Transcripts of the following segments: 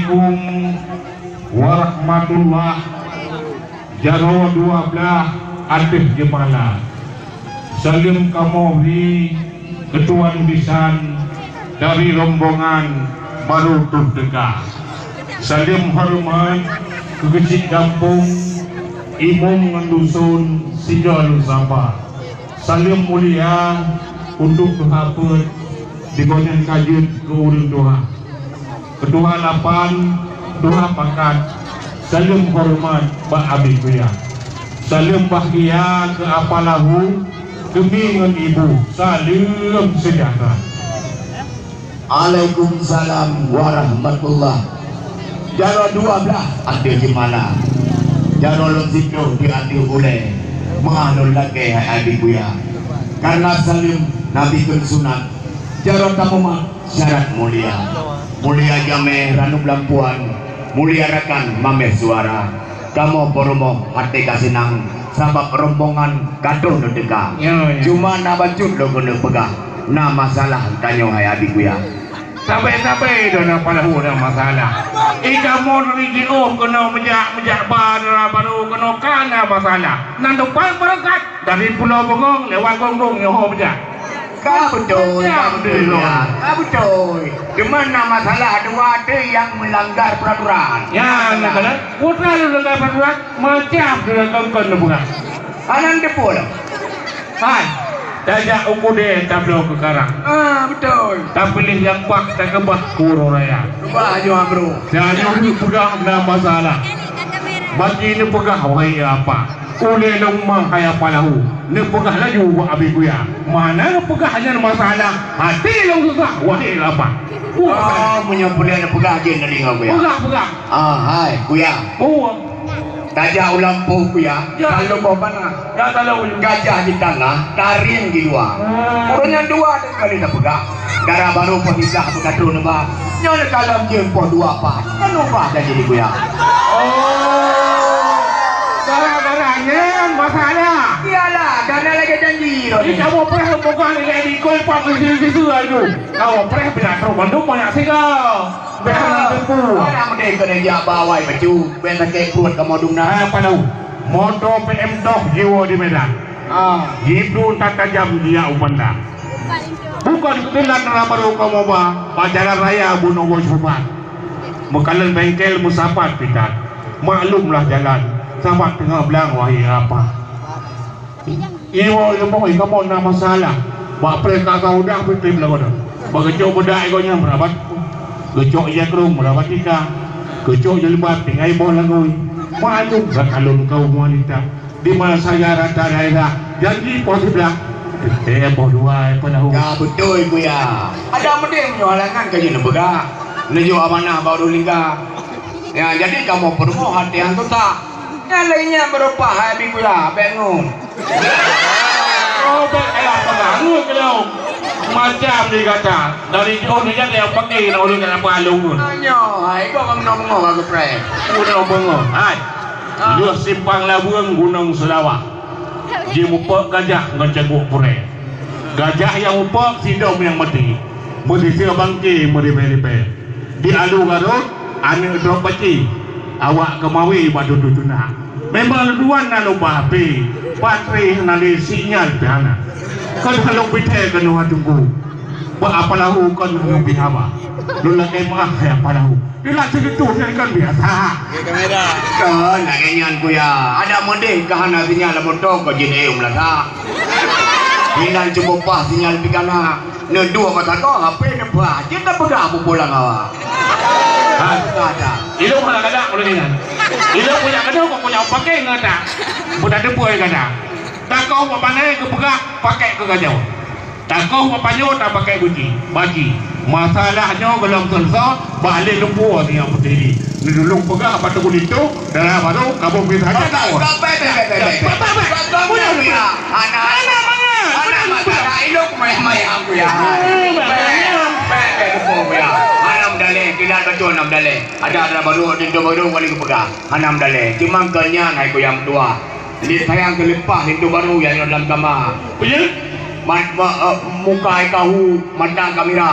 Assalamualaikum warahmatullah. Jaro 12 Atif Jemala. Salim Kamori, Ketua Nudisan dari rombongan Baru Turdega. Salim hormat kekecik kampung Imum Ngendusun Sijol Sabah. Salim mulia untuk Tuhan digonen kajut ke urun doa. Kedua 8 doa pakat. Salim hormat Pak Abi Kuya. Salim bahagia ke apalahu demi dengan ibu. Salim sejahtera. Waalaikumsalam warahmatullah. Jaro 12 Atil Jemala. Jaro Lonsido di Atil Ule. Mengalun lagi hai Abi Kuya. Karena Salim Nabi Sunat. Jaro tamu syarat mulia. Mulia jame ranu lampuan, mulia rekan mameh suara. Kamu poromo hati kasinang, sabab rombongan kado nedega. Cuma nabacut lo kena pegah. Nah masalah kanyo hai adik ya. Sampai-sampai dah pada ada masalah. Ika mau radio kena menjak baru kena kana masalah. Nanti berangkat dari Pulau Bogong lewat Gondong nyoho menjak. Betul, betul. Di mana masalah ada yang melanggar peraturan? Ya, nak putra lu melanggar peraturan macam dia kongkon bukan? Anan depol. Hai, dajak ukude tablo ke karang. Betul. Tapi yang kuat tak kebah kuro raya. Kebah jo bro. Jangan lu pegang na masalah. Bagi ni pegah wahai apa? Ule lomang kaya palahu. Ni pegah lagi buat Abi Kuya. Mana pegahnya masalah? Hati long susah wahai apa? Punya boleh pegah je dari kau Kuya. Pegah. Hai Kuya. Gajah ulampu Kuya. Kalau bawa mana? Ya tahu. Gajah di tengah, taring di luar. Urunnya 2 ada kali tak pegah. Darah baru pemisah berkatu nama. Nyonya kalau jempol 2 apa? Kan lupa dah jadi Kuya. Darah-darahnya masalah. Iyalah, dana lagi janji. Ini kamu pernah bukan ini kau pak itu. Kamu pernah pindah ke Bandung banyak sih kau. Berapa tempu? Orang mendek kena jak bawai baju. Bentar keput kamu dungna. Apa tahu? Motor PM doh jiwa di Medan. Jibrun tak tajam dia upanda. Bukan kebetulan baru kamu pacaran raya bunuh sobat. Mekalan bengkel musafat pitat. Maklumlah jalan. Sama tengah belang wahai apa? Iwo lemong kamu nak masalah. Bak mereka kau dah betul lagu dah. Bagacok bedak kau nya merabat. Gecok ia kerung merabat tika. Gecok jelibat tinggal ibu lagu. Maklum kalau kau wanita di mana saya rata daerah janji positif. Boh 2 apa tahu? Ya betul Kuya. Ada mending menyoalangan kaji nebega. Nejo amanah baru lingga. Ya jadi kamu perlu hati yang tak. Yang lainnya berupa Habib Kuya, bengung. Apa bangun kalau macam dikata dari jauh ni kan yang pakai nak ulun nak palung pun. Nanya, hai kau kan ngomong aku pre. Udah ngomong, hai. Dia simpang Labuan Gunung Selawah. Dia mupak gajah ngeceguk pure. Gajah yang mupak sidom yang mati. Mesti sia bangki meripe-ripe. Di alu Garut, ane drop paci. Awak kemawi badu tutuna. Memang luan nalo babi. Patri nali sinyal pihana. Kan kalau bite kan tunggu. Ba apalahu kan ngubi haba. Lula kay mah kaya palahu. Ila situ kan biasa. Kamera. Kan lagian Kuya. Ada mending kahana sinyal motor ko jine umlata. Hinan cukup pas sinyal pikana. Ne 2 mata ko HP ne bah. Kita pegang pulang awak. Ilo mana kada kalau ni kan? Ilo punya kada kau punya pakai ngada. Budak depoy kada. Tak kau apa mana ke pegak pakai ke gajah. Tak kau apa nyo tak pakai bagi. Masalahnya kalau selesai balik lembu ni yang berdiri. Ni dulu pegak apa tu itu darah baru kamu bisa aja tahu. Anak ilo kumaya-maya aku ya. Hanam dale, tidak betul hanam dale. Ada baru di baru kali ku pegang. Hanam dale. Cuma kenyan hai ku yang dua. Jadi sayang terlepas itu baru yang dalam kamar. Punya? Muka kau mata kamera.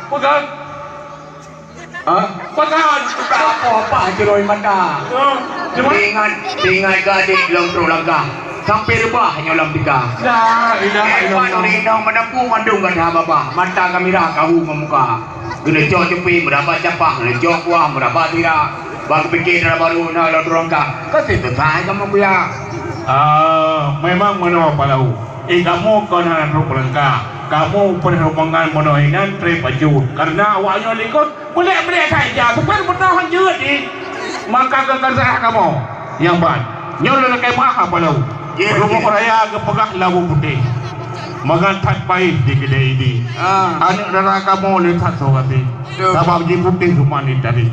Pegang. Pagkahan! Apa jeroy mata. Tingat gadik lang trolangga. Sampai rebah hanya lang tiga. Panurindang menapu mandung kan haba mata kamera kahu memuka. Guna jauh cepi mendapat capah, jauh kuah mendapat tidak. Bang pikir baru nak lalu rongga. Kasih tertai kamu kuya. Memang menua palau. Kamu kau nak rupelangka. Kamu perhubungan menoingan terpaju karena awalnya likut boleh saja supaya bertahan juga di maka kekasih kamu yang ban nyolong kayak maha palau. Rumah raya kepegah labu putih mengantat baik di kedai ini. Anak darah kamu lihat sawati. Sabab di putih rumah ni tadi.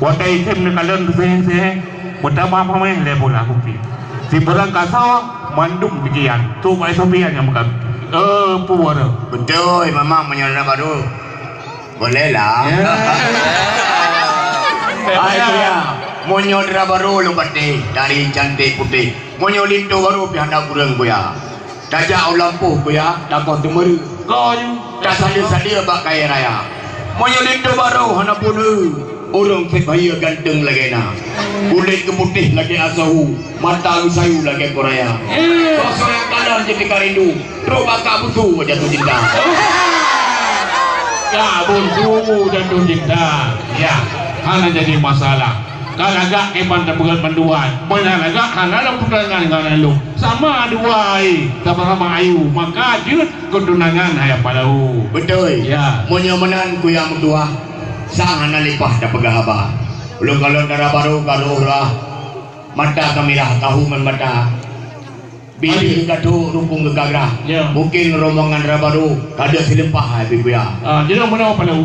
Waktu itu kalian seh pertama pemain level aku pi. Si berang kasau mandum bikian. Tu mai sopian yang bukan. Puara. Betul, memang menyerah baru. Boleh lah. Ayo ya. Monyo dera baru lu pati dari cantik putih. Monyo lindo baru pihak kurang kuya. Dajak lampu kuya, takut temeru. Kau dah sadia bak kaya raya. Monyo lindo baru hana punu. Orang sebaya ganteng lagi na. Kulit keputih lagi asahu, mata sayu lagi koraya. Sosok yang kalah jadi karindu. Terus bakal butuh jatuh cinta. Ya butuh jatuh cinta. Ya, hanya jadi masalah. Kalau agak kepan terbuat banduan, benar agak hanya ada pertunangan dengan lu. Sama dua sama-sama ayu, maka jut ketunangan ayah palau. Betul. Ya. Menyomenan ku yang berdua, sangat nalipah dah pegahaba. Lu kalau darah baru kalau urah, mata kami lah tahu membata. Bili kadu rukung gegagrah. Ya. Mungkin rombongan darah baru kada silempah ibu ya. Jadi mana palau?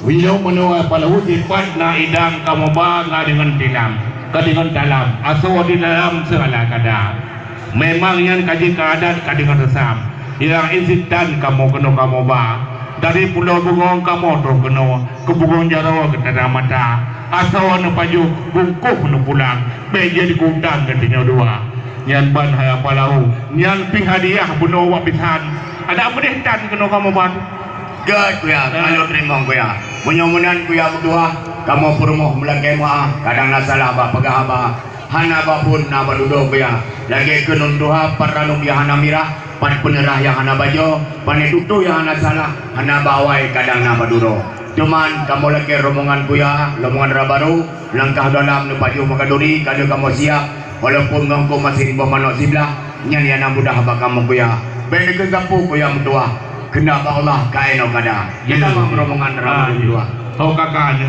Wilau menua palau tipat na idang kamu bangga dengan tilam, dengan dalam, asal di dalam segala kada. Memang yang kaji keadat kadang resam. Yang insitan kamu kena kamu ba. Dari pulau Bugong kamu terus kena ke Bugong Jarawa ke Tanah Mata. Asal anu paju bungkuh nu pulang, meja di gudang gantinya dua. Nyan ban haya palau, nyan ping hadiah buno wak pisan. Ada apa deh tan kena kamu ban? Gad kuya, kalau terima kuya. Menyomenan kuya berdua, kamu permoh melangkai maah, kadang nasalah ba pegahaba. Hana ba pun na badudo kuya. Lagi kenun duha paranum ya hana mirah, pan penerah yang hana bajo, pan dutu yang hana salah, hana bawai kadang na baduro. Cuman kamu lagi rombongan kuya, rombongan rabaru, langkah dalam nu paju makaduri, kalau kamu siap, walaupun ngangku masih bermanok sebelah, nyan yang mudah ba kamu kuya. Benda ke kampu kuya berdua. Kenapa Allah kain kada? Kita mau rombongan rabaru dua. Kau kakaknya,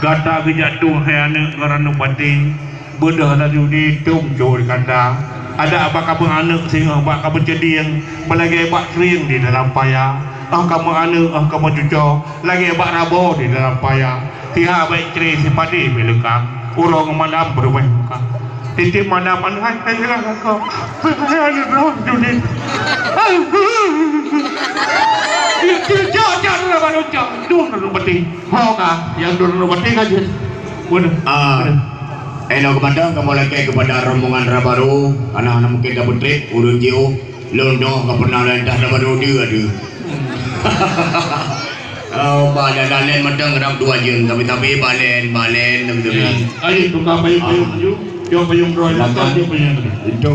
gata kejatuh hayane ngaranu pati, bedah lagi di tumjol kata. Ada apa kamu anak sehingga apa kamu jadi yang melagi bak kering di dalam payah. Kamu anak, kamu cucu lagi bak rabo di dalam payah. Tiha baik kering si padi belakang. Urang malam berubah muka. Titip mana hai kau. Hayane roh judi. Jangan baru dulu peti. Hoka yang dulu peti kan je. Eno kepada kamu lagi kepada rombongan rabaru, anak-anak mungkin dapat trip, urun jauh, londo nggak pernah lentah rabaru dia ada. Oh, balen balen medang ram dua jeng, tapi balen tapi. Ayo tukar payung payung, jauh payung roy, langkah dia payung. Itu.